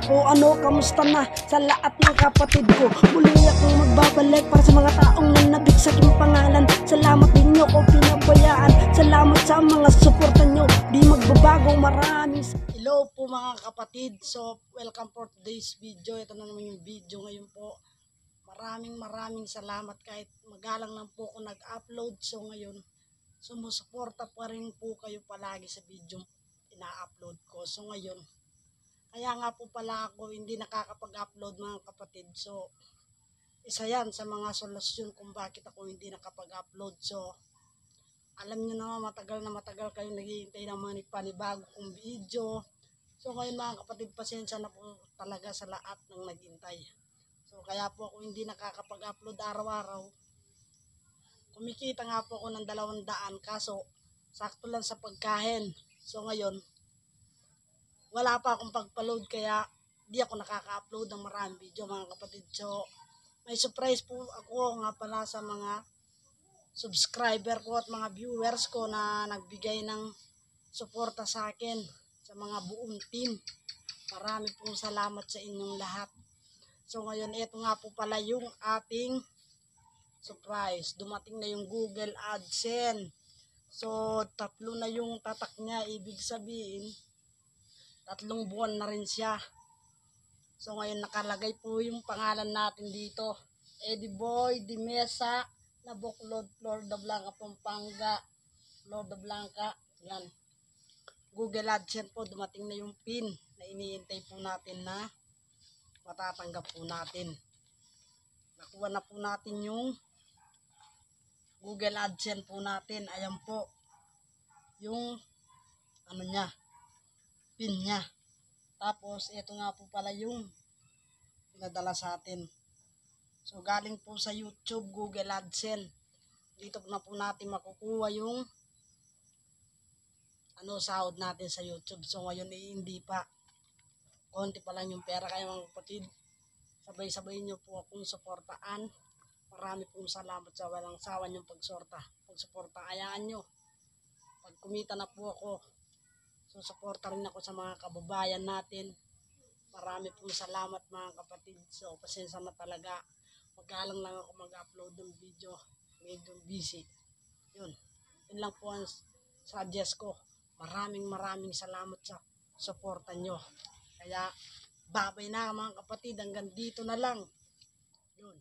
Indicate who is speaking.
Speaker 1: O ano, kamusta na sa lahat ng kapatid ko? Muli akong magbabalik para sa mga taong nanabik sa aking pangalan. Salamat din nyo ko pinabayaan. Salamat sa mga suporta nyo, di magbabago. Maraming hello po mga kapatid. So welcome for today's video. Ito na naman yung video ngayon po. Maraming salamat kahit magalang lang po ako nag-upload. So ngayon sumusuporta pa rin po kayo palagi sa video ina-upload ko. So ngayon, kaya nga po pala ako hindi nakakapag-upload mga kapatid. So isa yan sa mga solusyon kung bakit ako hindi nakapag-upload. So alam nyo na matagal kayo naghihintay ng mga panibago kong video. So ngayon mga kapatid, pasensya na po talaga sa lahat ng naghintay. So kaya po ako hindi nakakapag-upload araw-araw. Kumikita nga po ako ng 200 kaso sakto lang sa pagkain. So ngayon, wala pa akong pagpa-load kaya di ako nakaka-upload ng maraming video mga kapatid. So may surprise po ako nga pala sa mga subscriber ko at mga viewers ko na nagbigay ng suporta sa akin, sa mga buong team. Marami pong salamat sa inyong lahat. So ngayon, ito nga po pala yung ating surprise. Dumating na yung Google AdSense. So 3 na yung tatak niya. Ibig sabihin 3 buwan na rin siya. So ngayon nakalagay po yung pangalan natin dito. Eddie Boy Di Mesa, Nabuklod, Florida Blanca, Pampanga, Florida Blanca. Yan. Google AdSense po, dumating na yung PIN na iniintay po natin na matatanggap po natin. Nakuha na po natin yung Google AdSense po natin. Ayan po yung ano niya, PIN niya. Tapos ito nga po pala yung pinadala sa atin. So galing po sa YouTube, Google AdSense. Dito na po natin makukuha yung sahod natin sa YouTube. So ngayon hindi pa. Konti pa lang yung pera. Kaya mga kapatid, sabay-sabay nyo po akong suportaan. Marami pong salamat sa walang sawa yung pagsuporta. Ayaan nyo. Pag kumita na po ako, susuporta rin ako sa mga kababayan natin. Marami pong salamat mga kapatid. So pasensya na talaga. Magalang lang ako mag-upload ng video. Medyo busy. Yun lang po ang suggest ko. Maraming salamat sa suporta nyo. Kaya babay na mga kapatid. Hanggang dito na lang. Yun.